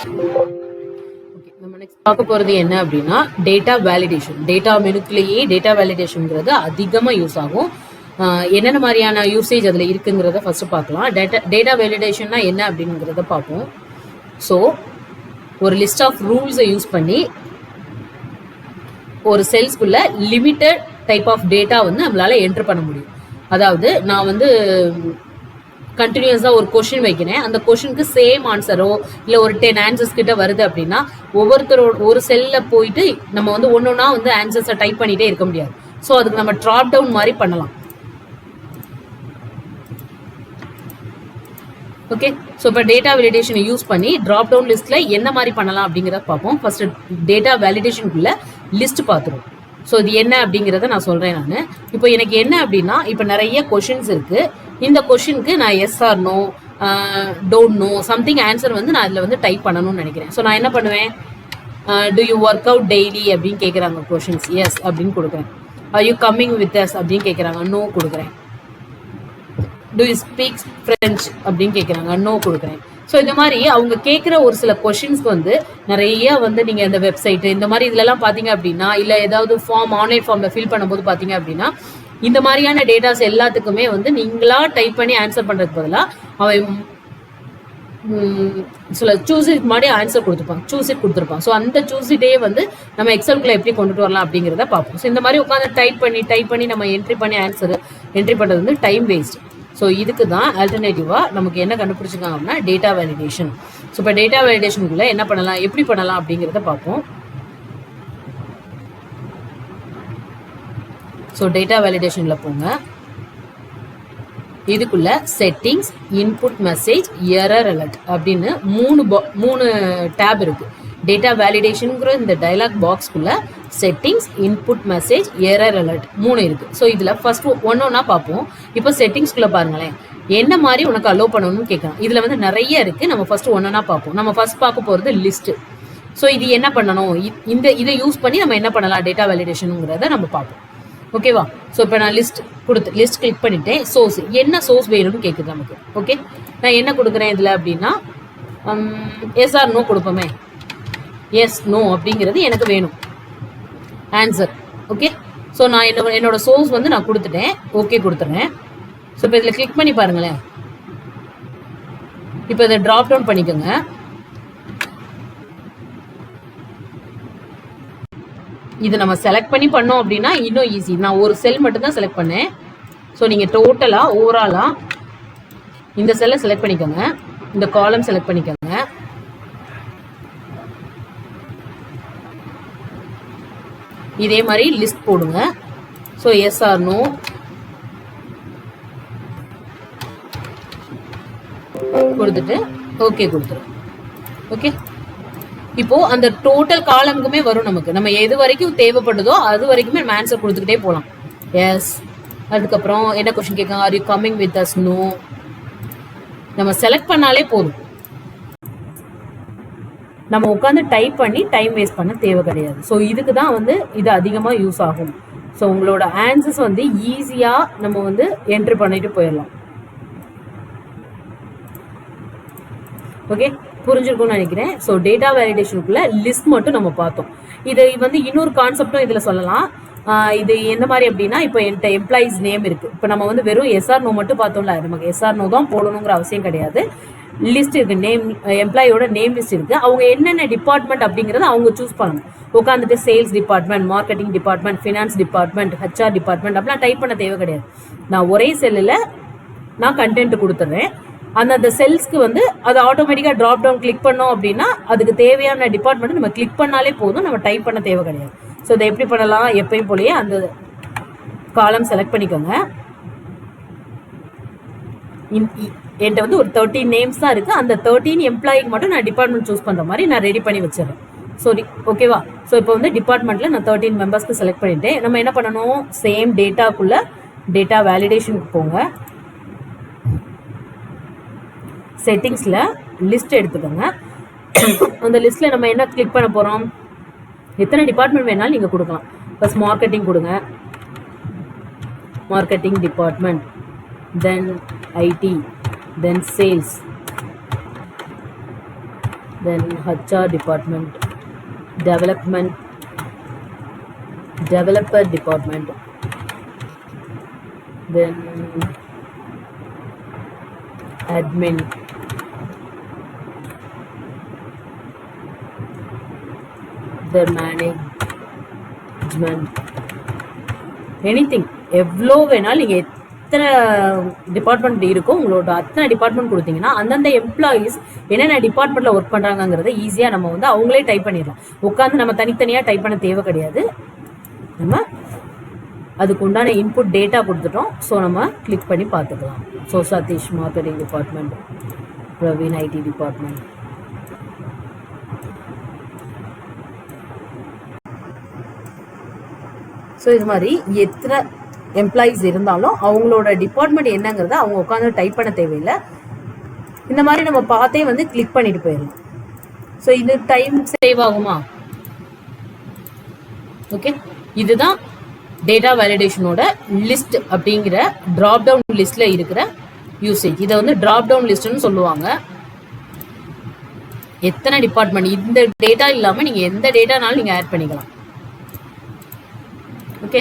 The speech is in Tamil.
ஓகே, நம்ம நெக்ஸ்ட் பார்க்க போகிறது என்ன அப்படின்னா டேட்டா வேலிடேஷன். டேட்டா மெனுக்குள்ளேயே டேட்டா வேலிடேஷனுங்கிறது அதிகமாக யூஸ் ஆகும். என்னென்ன மாதிரியான யூசேஜ் அதில் இருக்குங்கிறத ஃபஸ்ட்டு பார்க்கலாம். டேட்டா வேலிடேஷன்னா என்ன அப்படிங்கிறத பார்ப்போம். ஸோ ஒரு லிஸ்ட் ஆஃப் ரூல்ஸை யூஸ் பண்ணி ஒரு செல்ஸ்குள்ள லிமிட்டட் டைப் ஆஃப் டேட்டா வந்து நம்மளால என்ட்ரு பண்ண முடியும். அதாவது நான் வந்து கண்டினியூஸாக ஒரு கொஷின் வைக்கிறேன், அந்த கொஷினுக்கு சேம் ஆன்சரோ இல்லை ஒரு 10 ஆன்சர்ஸ் கிட்ட வருது அப்படின்னா ஒவ்வொருத்தரோட ஒரு செல்லில் போயிட்டு நம்ம வந்து ஒன்று ஒன்றா வந்து ஆன்சர்ஸை டைப் பண்ணிகிட்டே இருக்க முடியாது. ஸோ அதுக்கு நம்ம ட்ராப் டவுன் மாதிரி பண்ணலாம். ஓகே, ஸோ இப்போ டேட்டா வேலிடேஷனை யூஸ் பண்ணி ட்ராப் டவுன் லிஸ்ட்டில் என்ன மாதிரி பண்ணலாம் அப்படிங்கிறத பார்ப்போம். ஃபர்ஸ்ட் டேட்டா வேலிடேஷனுக்குள்ள லிஸ்ட் பார்த்துருவோம். ஸோ இது என்ன அப்படிங்கிறத நான் சொல்கிறேன். நான் இப்போ எனக்கு என்ன அப்படின்னா, இப்போ நிறைய கொஷின்ஸ் இருக்குது. இந்த கொஷினுக்கு நான் yes or no, don't know, something answer வந்து நான் அதில் வந்து டைப் பண்ணணும்னு நினைக்கிறேன். ஸோ நான் என்ன பண்ணுவேன், to you work out daily அப்படின்னு கேட்குறாங்க கொஷின்ஸ், எஸ் அப்படின்னு கொடுக்குறேன். R you coming with as அப்படின்னு கேட்குறாங்க, நோ கொடுக்குறேன். டு யூ ஸ்பீக் ஃப்ரெஞ்ச் அப்படின்னு கேட்குறாங்க, நோ கொடுக்குறேன். ஸோ இந்த மாதிரி அவங்க கேட்குற ஒரு சில கொஷின்ஸ்க்கு வந்து நிறைய வந்து நீங்கள் இந்த வெப்சைட்டு இந்த மாதிரி இதுலலாம் பார்த்தீங்க அப்படின்னா, இல்லை ஏதாவது ஃபார்ம் ஆன்லைன் ஃபார்மில் ஃபில் பண்ணும்போது பார்த்தீங்க அப்படின்னா இந்த மாதிரியான டேட்டாஸ் எல்லாத்துக்குமே வந்து நீங்களா டைப் பண்ணி ஆன்சர் பண்ணுறதுக்கு பதிலாக அவன் சில சூஸ் இட் மாதிரி ஆன்சர் கொடுத்துருப்பாங்க, சூஸ் இட் கொடுத்துருப்பாங்க. ஸோ அந்த சூஸ் இட்டே வந்து நம்ம எக்ஸலுக்குள்ள எப்படி கொண்டுட்டு வரலாம் அப்படிங்கிறத பார்ப்போம். ஸோ இந்த மாதிரி உட்காந்து டைப் பண்ணி நம்ம என்ட்ரி பண்ணி ஆன்சர் என்ட்ரி பண்ணுறது வந்து டைம் வேஸ்ட். ஸோ இதுக்கு தான் ஆல்டர்னேட்டிவாக நமக்கு என்ன கண்டுபிடிச்சிருக்காங்க அப்படின்னா டேட்டா வேலிடேஷன். ஸோ இப்போ டேட்டா வேலிடேஷனுக்குள்ளே என்ன பண்ணலாம், எப்படி பண்ணலாம் அப்படிங்கிறத பார்ப்போம். ஸோ டேட்டா வேலிடேஷனில் போங்க. இதுக்குள்ள settings, input message, error alert அப்படின்னு மூணு டேப் இருக்குது. டேட்டா வேலிடேஷனுங்கிற இந்த டயலாக் பாக்ஸ்க்குள்ள settings, input message, error alert 3 இருக்குது. ஸோ இதில் ஃபர்ஸ்ட் ஒன்றா பார்ப்போம். இப்போ செட்டிங்ஸ்குள்ளே பாருங்களேன், என்ன மாதிரி உனக்கு அலோவ் பண்ணணும்னு கேட்கலாம். இதில் வந்து நிறைய இருக்குது. நம்ம ஃபர்ஸ்ட் ஒன்றா பார்ப்போம். நம்ம ஃபர்ஸ்ட் பார்க்க போகிறது லிஸ்ட்டு. ஸோ இது என்ன பண்ணணும், இதை யூஸ் பண்ணி நம்ம என்ன பண்ணலாம் டேட்டா வேலிடேஷனுங்கிறத நம்ம பார்ப்போம். ஓகேவா? ஸோ இப்போ நான் லிஸ்ட் கிளிக் பண்ணிட்டேன். சோர்ஸ் என்ன சோர்ஸ் வேணும்னு கேட்குது நமக்கு. ஓகே, நான் என்ன கொடுக்குறேன் இதில் அப்படின்னா எஸ் ஆர் நோ கொடுப்போமே. எஸ் நோ அப்படிங்கிறது எனக்கு வேணும் ஆன்சர். ஓகே, ஸோ நான் என்னோட சோர்ஸ் வந்து நான் கொடுத்துட்டேன். ஓகே கொடுத்துட்றேன். ஸோ இப்போ இதில் கிளிக் பண்ணி பாருங்களேன். இப்போ இதை ட்ராப் டவுன் பண்ணிக்கோங்க. இது நம்ம செலக்ட் பண்ணி பண்ணோம் அப்படின்னா இன்னும் ஈஸி. நான் ஒரு செல் மட்டும்தான் செலக்ட் பண்ணேன். ஸோ நீங்கள் டோட்டலாக ஓவராலாக இந்த செல்லை செலக்ட் பண்ணிக்கோங்க, இந்த காலம் செலக்ட் பண்ணிக்கோங்க. இதே மாதிரி லிஸ்ட் போடுங்க. ஸோ எஸ் ஆர் நோ கொடுத்துட்டு ஓகே கொடுத்துரும். ஓகே, இப்போ அந்த டோட்டல் காலமுக்குமே வரும் நமக்கு. நம்ம எது வரைக்கும் தேவைப்படுதோ அது வரைக்குமே நம்ம ஆன்சர் கொடுத்துக்கிட்டே போகலாம். எஸ், அதுக்கப்புறம் என்ன கொஸ்டின் கேட்காங்க, are you coming with us, no. நம்ம செலக்ட் பண்ணாலே போதும். நம்ம உட்காந்து டைப் பண்ணி டைம் வேஸ்ட் பண்ண தேவை கிடையாது. ஸோ இதுக்கு தான் வந்து இது அதிகமாக யூஸ் ஆகும். ஸோ உங்களோட ஆன்சர்ஸ் வந்து ஈஸியாக நம்ம வந்து என்ட்ரி பண்ணிட்டு போயிடலாம். ஓகே, புரிஞ்சிருக்கும்னு நினைக்கிறேன். ஸோ டேட்டா வேலிடேஷனுக்குள்ள லிஸ்ட் மட்டும் நம்ம பார்த்தோம். இது வந்து இன்னொரு கான்செப்டும் இதில் சொல்லலாம். இது என்ன மாதிரி அப்படின்னா, இப்போ என்கிட்ட எம்ப்ளாயிஸ் நேம் இருக்குது. இப்போ நம்ம வந்து வெறும் எஸ்ஆர் நோ மட்டும் பார்த்தோம்ல, நமக்கு எஸ்ஆர் நோ தான் போடணுங்கிற அவசியம் கிடையாது. லிஸ்ட் இருக்குது, நேம், எம்ப்ளாயோட நேம் லிஸ்ட் இருக்குது. அவங்க என்னென்ன டிபார்ட்மெண்ட் அப்படிங்கிறத அவங்க சூஸ் பண்ணணும். உட்காந்துட்டு sales department, marketing department, finance department, HR department அப்படிலாம் டைப் பண்ண தேவை கிடையாது. நான் ஒரே செல்லில் நான் கண்டென்ட் கொடுத்துட்றேன். அந்த செல்ஸ்க்கு வந்து அது ஆட்டோமேட்டிக்காக ட்ராப் டவுன் கிளிக் பண்ணோம் அப்படின்னா அதுக்கு தேவையான டிபார்ட்மெண்ட் நம்ம கிளிக் பண்ணாலே போதும், நம்ம டைப் பண்ண தேவை கிடையாது. ஸோ இதை எப்படி பண்ணலாம், எப்பயும் போலயே அந்த காலம் செலக்ட் பண்ணிக்கோங்க. என்கிட்ட வந்து ஒரு 13 நேம்ஸ் தான் இருக்குது. அந்த 13 எம்ப்ளாயிக்கு மட்டும் நான் டிபார்ட்மெண்ட் சூஸ் பண்ணுற மாதிரி நான் ரெடி பண்ணி வச்சிடறேன். சாரி, ஓகேவா? ஸோ இப்போ வந்து டிபார்ட்மெண்ட்டில் நான் 13 மெம்பர்ஸ்க்கு செலக்ட் பண்ணிட்டேன். நம்ம என்ன பண்ணணும், சேம் டேட்டாக்குள்ளே டேட்டா வேலிடேஷனுக்கு போங்க. செட்டிங்ஸில் லிஸ்ட் எடுத்துக்கோங்க. அந்த லிஸ்ட்டில் நம்ம என்ன கிளிக் பண்ண போகிறோம், எத்தனை டிபார்ட்மெண்ட் வேணாலும் நீங்கள் கொடுக்கலாம். ஃபர்ஸ்ட் மார்க்கெட்டிங் கொடுங்க, marketing department, then ID, then sales, then HR department, developer department, then admin, the management, anything. எவ்வளோ வேணாலும் நீங்கள் எத்தனை டிபார்ட்மெண்ட் இருக்கோ உங்களோட அத்தனை டிபார்ட்மெண்ட் கொடுத்தீங்கன்னா அந்தந்த எம்ப்ளாயீஸ் என்னென்ன டிபார்ட்மெண்ட்டில் ஒர்க் பண்ணுறாங்கிறத ஈஸியாக நம்ம வந்து அவங்களே டைப் பண்ணிடலாம். உட்காந்து நம்ம தனித்தனியாக டைப் பண்ண தேவை கிடையாது. நம்ம அதுக்கு உண்டான இன்புட் டேட்டா கொடுத்துட்டோம். ஸோ நம்ம கிளிக் பண்ணி பார்த்துக்கலாம். So Satish marketing department, Praveen IT department. So இது மாதிரி எத்தனை எம்ப்ளாயீஸ் இருந்தாலும் அவங்களோட டிபார்ட்மெண்ட் என்னங்கிறத அவங்க உட்காந்து டைப் பண்ண தேவையில்லை. இந்த மாதிரி நம்ம பார்த்தே வந்து கிளிக் பண்ணிட்டு போயிடலாம். ஸோ இது டைம் சேவ் ஆகுமா? ஓகே, இதுதான் டேட்டா வேலிடேஷனோட லிஸ்ட் அப்படிங்கிற ட்ராப் டவுன் லிஸ்ட்ல இருக்கிற யூசேஜ். இதை வந்து ட்ராப் டவுன் லிஸ்ட்னு சொல்லுவாங்க. எத்தனை டிபார்ட்மெண்ட், இந்த டேட்டா இல்லாமல் நீங்கள் எந்த டேட்டானாலும் நீங்கள் ஆட் பண்ணிக்கலாம். ஓகே.